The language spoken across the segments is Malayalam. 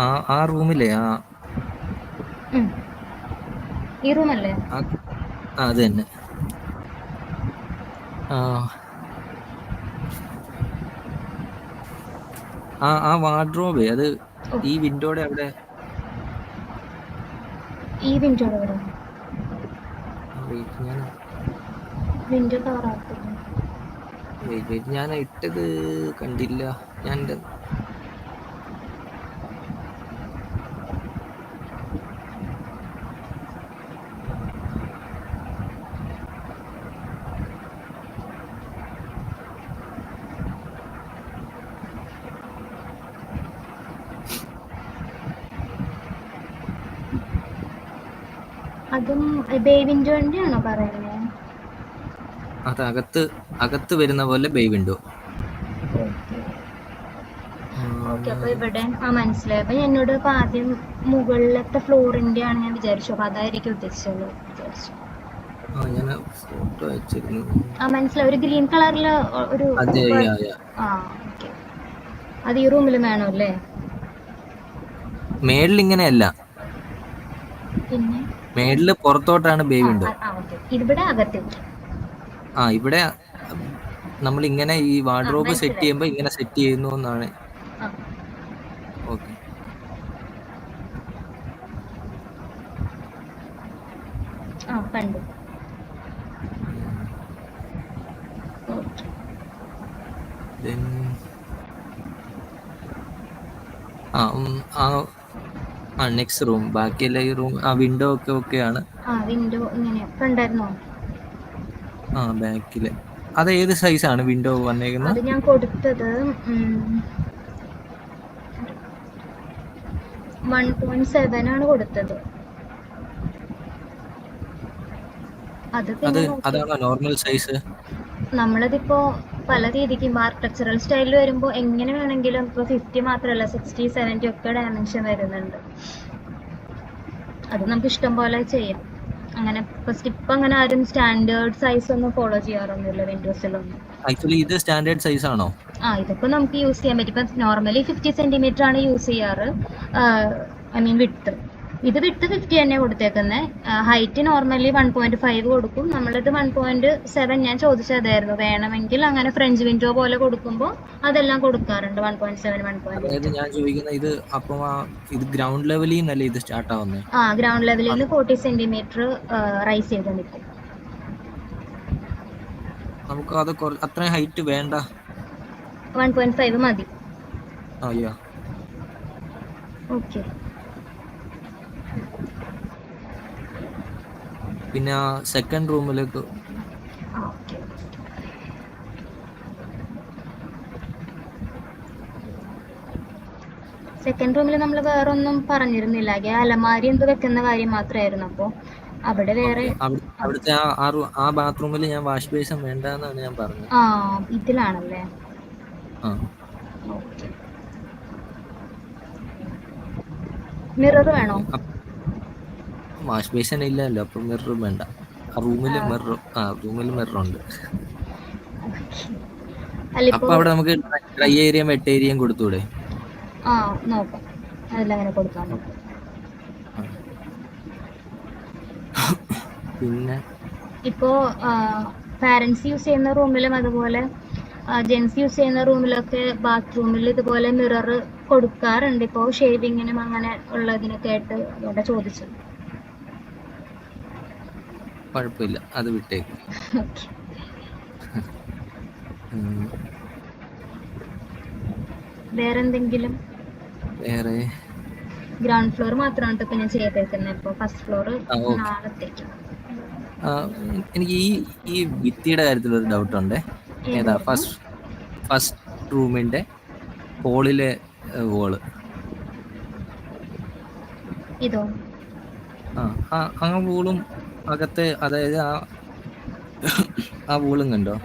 ആ റൂമിലെ ഈ റൂമല്ലേ? അത് തന്നെ. ആ വാർഡ്രോബേ അത് ഈ വിൻഡോയുടെ അവിടെ. ഈ വിൻഡോയുടെ അവിടെ ഞാൻ വിൻഡോ കവറാക്കില്ല. ഞാൻ ഇട്ടത് കണ്ടില്ല. ഞാൻ അതും ബേ വിൻഡോന്റെ ആണോ പറയുന്നത്? അത് അകത്ത് വരുന്ന പോലെ ബേ വിൻഡോ. ഓക്കെ, അപ്പൊ ഇവിടെ മനസ്സിലായി. അപ്പൊ എന്നോട് ഇപ്പൊ ആദ്യം മുകളിലത്തെ ഫ്ലോറിന്റെ ആണ് ഞാൻ വിചാരിച്ചു. അപ്പൊ അതായിരിക്കും ഉദ്ദേശിച്ചത് വിചാരിച്ചു. ഞാൻ ഫോട്ടോ അയച്ചിരുന്നു. മനസ്സിലായി. ഒരു ഗ്രീൻ കളറില് ഒരു ഓക്കെ. അത് ഈ റൂമിൽ വേണോ അല്ലേ? മേളിൽ ഇങ്ങനെയല്ല, പിന്നെ മേളില് പുറത്തോട്ടാണ് ബേ വിൻഡോ. ഇവിടെ അകത്തേക്ക്. ഇവിടെ നമ്മൾ ഇങ്ങനെ ഈ വാർഡ്രോബ് സെറ്റ് ചെയ്യുമ്പോ ഇങ്ങനെ സെറ്റ് ചെയ്യുന്നു എന്നാണ്. ഓക്കെ. കണ്ടു. നെക്സ്റ്റ് റൂം, ബാക്കിയുള്ള ഈ റൂം വിൻഡോ ഒക്കെ ഓക്കെയാണ്. വിൻഡോ ഇങ്ങനെ കണ്ടായിരുന്നോ? ബാക്കില് അത് ഏത് സൈസാണ് വിൻഡോ വന്നേക്കുന്നത്? അത് ഞാൻ കൊടുത്തത് 1.7 ആണ് കൊടുത്തത്. അതാണോ നോർമൽ സൈസ്? നമ്മളതിപ്പോ പല രീതിക്കും ആർക്കിടെക്ചറൽ സ്റ്റൈലിൽ വരുമ്പോൾ എങ്ങനെ വേണമെങ്കിലും ഇപ്പോൾ 50 മാത്രമല്ല 60, 70 ഒക്കെ ഡയമെൻഷൻ വരുന്നുണ്ട്. അത് നമുക്ക് ഇഷ്ടം പോലെ ചെയ്യാം. അങ്ങനെ ഫസ്റ്റ് ഇപ്പം അങ്ങനെ ആരും സ്റ്റാൻഡേർഡ് സൈസ് ഒന്നും ഫോളോ ചെയ്യാറൊന്നുമില്ല വിൻഡോസിലൊന്നും. ആക്ച്വലി ഇത് സ്റ്റാൻഡേർഡ് സൈസ് ആണോ? ഇതിപ്പോൾ നമുക്ക് യൂസ് ചെയ്യാൻ പറ്റും. ഇപ്പം നോർമലി 50 സെന്റിമീറ്റർ ആണ് യൂസ് ചെയ്യാറ്. I mean width. ഇത് വിഡ്ത്ത് 50 തന്നെ കൊടുത്തേക്കുന്നത്. ഹൈറ്റ് നോർമലി 1.5 കൊടുക്കും. നമ്മളിത് 1.7 ഞാൻ ചോദിച്ചതായിരുന്നു. വേണമെങ്കിൽ അങ്ങനെ ഫ്രഞ്ച് വിൻഡോ പോലെ കൊടുക്കുമ്പോൾ അതെല്ലാം കൊടുക്കാറുണ്ട്. 1.7, 1.8. ഞാൻ ചോദിക്കുന്നത് ഇത് അപ്പം ഇത് ഗ്രൗണ്ട് ലെവലിൽ നിന്നല്ലേ ഇത് സ്റ്റാർട്ട് ആവുന്നത്? ഗ്രൗണ്ട് ലെവലിൽ നിന്ന് 40 സെന്റിമീറ്റർ റൈസ് ചെയ്ത് നിൽക്കും. നമുക്ക് അത് അത്രയും ഹൈറ്റ് വേണ്ട. 1.5 മതി. ഓക്കെ. പിന്നെ സെക്കൻഡ് റൂമിലേക്ക്. സെക്കൻഡ് റൂമിൽ നമ്മൾ വേറെ ഒന്നും പറഞ്ഞിരുന്നില്ല. അലമാരി എന്ത് വെക്കുന്ന കാര്യം മാത്രമായിരുന്നു. അപ്പോൾ അവിടെ വേറെ അവിടുത്തെ ആ ബാത്റൂമിൽ ഞാൻ വാഷ് ബേസിൻ വേണ്ടെന്നാണ് ഞാൻ പറഞ്ഞത്. ഇതിലാണല്ലേ? മിറർ വേണോ? വാഷ് ബേസിൻ ഇല്ലല്ലോ, അപ്പൊ മിറർ വേണ്ട. റൂമിൽ മിറർ ഉണ്ട്. അപ്പൊ അവിടെ നമുക്ക് ഡ്രൈ ഏരിയയും വെട്ട് ഏരിയയും കൊടുത്തൂടെ? നോക്കാം, അതിലങ്ങനെ കൊടുക്കാൻ നോക്കാം. പിന്നെ ഇപ്പോ പാരന്റ്സ് യൂസ് ചെയ്യുന്ന റൂമിലും അതുപോലെ ജെൻസ് യൂസ് ചെയ്യുന്ന റൂമിലൊക്കെ ബാത്റൂമിൽ ഇതുപോലെ മിറർ കൊടുക്കാറുണ്ട്. ഇപ്പോൾ ഷേവിങ്ങിനും അങ്ങനെ ഉള്ളതിനൊക്കെ ആയിട്ട്. അതുകൊണ്ട് ചോദിച്ചത്. കുഴപ്പമില്ല, അത് വിട്ടേക്ക്. വേറെന്തെങ്കിലും? വേറെ ഗ്രൗണ്ട് ഫ്ലോർ മാത്രമാണ് ഇപ്പൊ ഞാൻ ചെയ്തേക്കുന്നത്. ഇപ്പോൾ ഫസ്റ്റ് ഫ്ലോർ നാളത്തേക്ക്. എനിക്ക് ഈ ഭിത്തിയുടെ കാര്യത്തിൽ ഒരു ഡൗട്ട് ഉണ്ട്. ഏതാ ഫസ്റ്റ് റൂമിന്റെ ഹോളിലെ വോള്? ഇതോ? ആ വോളും അകത്തെ, അതായത് ആ വോളും കണ്ടോ?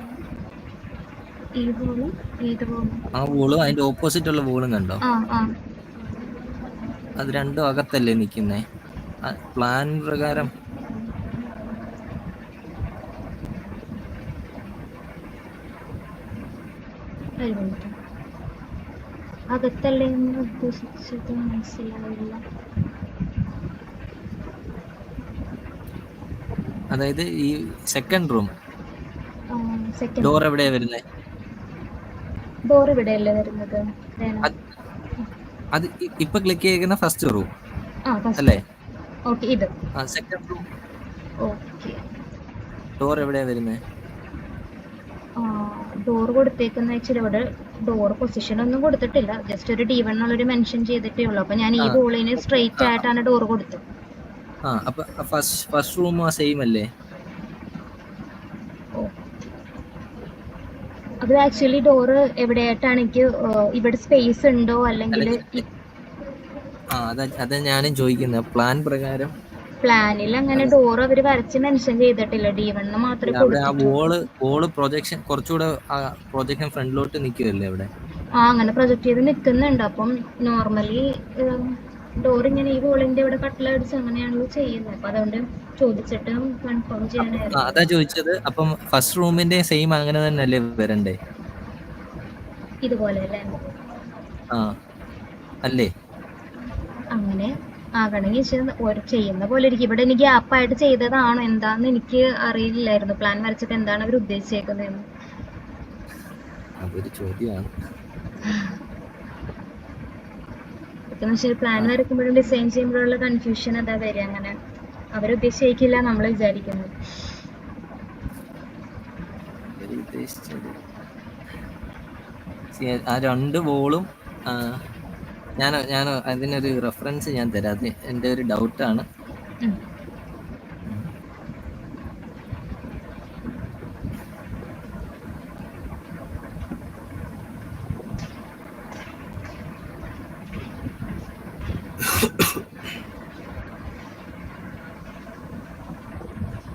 ആ വോളും അതിന്റെ ഓപ്പോസിറ്റ് ഉള്ള വോളും കണ്ടോ? അത് രണ്ടും അകത്തല്ലേ നിക്കുന്നേ പ്ലാൻ പ്രകാരം? അകത്തല്ലേ എന്ന് ഉദ്ദേശിച്ചത് മനസ്സിലായില്ല. അതായത് ഈ സെക്കൻഡ് റൂം സെക്കൻഡ് ഡോർ എവിടെയാ വരുന്നത്? ഡോർ ഇവിടെയല്ലേ വരുന്നത്? വേണം. അത് ഇപ്പൊ ക്ലിക്ക് ചെയ്യുന്ന ഫസ്റ്റ് റൂം ആ ഫസ്റ്റ്. അല്ലേ? ഓക്കെ, ഇത്. Second room okay. ഡോർ എവിടെയാ വരുന്നത്? ഡോർ കൊടുത്തേക്കുന്ന ആക്ച്വലി ഇവിടെ ഡോർ പൊസിഷൻ ഒന്നും കൊടുത്തിട്ടില്ല, ജസ്റ്റ് ഒരു D1 എന്നുള്ളൊരു മെൻഷൻ ചെയ്തിട്ടേ ഉള്ളൂ. അപ്പൊ ഞാൻ ഈ വോളിന് സ്ട്രെയിറ്റ് ആയിട്ടാണ് ഡോർ കൊടുത്തത്. അപ്പൊ ഫസ്റ്റ് റൂം സെയിം അല്ലേ? അത് ആക്ച്വലി ഡോറ് എവിടെയായിട്ടാണ് എനിക്ക് ഇവിടെ സ്പേസ് ഉണ്ടോ അല്ലെങ്കിൽ അതാ ഞാനും ചോദിക്കുന്നത്. പ്ലാൻ പ്രകാരം പ്ലാനിൽ അങ്ങനെ ഡോർ അവർ വരച്ച് മെൻഷൻ ചെയ്തിട്ടില്ല, D1 മാത്രമേ അവിടെ ആ കൊടുത്തിട്ടുള്ളൂ. വോള് പ്രൊജക്ഷൻ കുറച്ചുകൂടെ പ്രൊജക്ഷൻ ഫ്രണ്ടിലോട്ട് നിൽക്കുമല്ലേ അവിടെ? അങ്ങനെ പ്രൊജക്ട് ചെയ്ത് നിൽക്കുന്നുണ്ട്. അപ്പം നോർമലി ഡോർ ഇങ്ങനെ ഈ വോളിന്റെ ഇവിടെ കട്ടിലടിച്ച് അങ്ങനെയാണല്ലോ ചെയ്യുന്നത്. അപ്പൊ അതുകൊണ്ട് ചോദിച്ചിട്ട് കൺഫേം ചെയ്യാനായിരുന്നു. അതാ ചോദിച്ചത്. അപ്പം ഫസ്റ്റ് റൂമിന്റെ സെയിം അങ്ങനെ തന്നെ അല്ലേ വരണ്ടേ? ഇതുപോലെ അല്ലേ? അല്ലേ? അങ്ങനെ ആകണമെങ്കിൽ ചെയ്യുന്ന പോലെ ഇരിക്കും. ഇവിടെ എനിക്ക് ഗ്യാപ്പായിട്ട് ചെയ്തതാണോ എന്താന്ന് എനിക്ക് അറിയില്ലായിരുന്നു, പ്ലാൻ വരച്ചിട്ട് എന്താണ് അവർ ഉദ്ദേശിച്ചേക്കുന്നതെന്ന്. അതൊരു ചോദ്യമാണ്. പ്ലാൻ വരയ്ക്കുമ്പോഴും ഡിസൈൻ ചെയ്യുമ്പോഴുള്ള കൺഫ്യൂഷൻ അതാ വരിക. അങ്ങനെ അവരുദ്ദേശിക്കില്ല നമ്മൾ വിചാരിക്കുന്നത്. ആ രണ്ട് വോളും ഞാൻ അതിനൊരു റെഫറൻസ് ഞാൻ തരാം. അത് എൻ്റെ ഒരു ഡൗട്ടാണ്.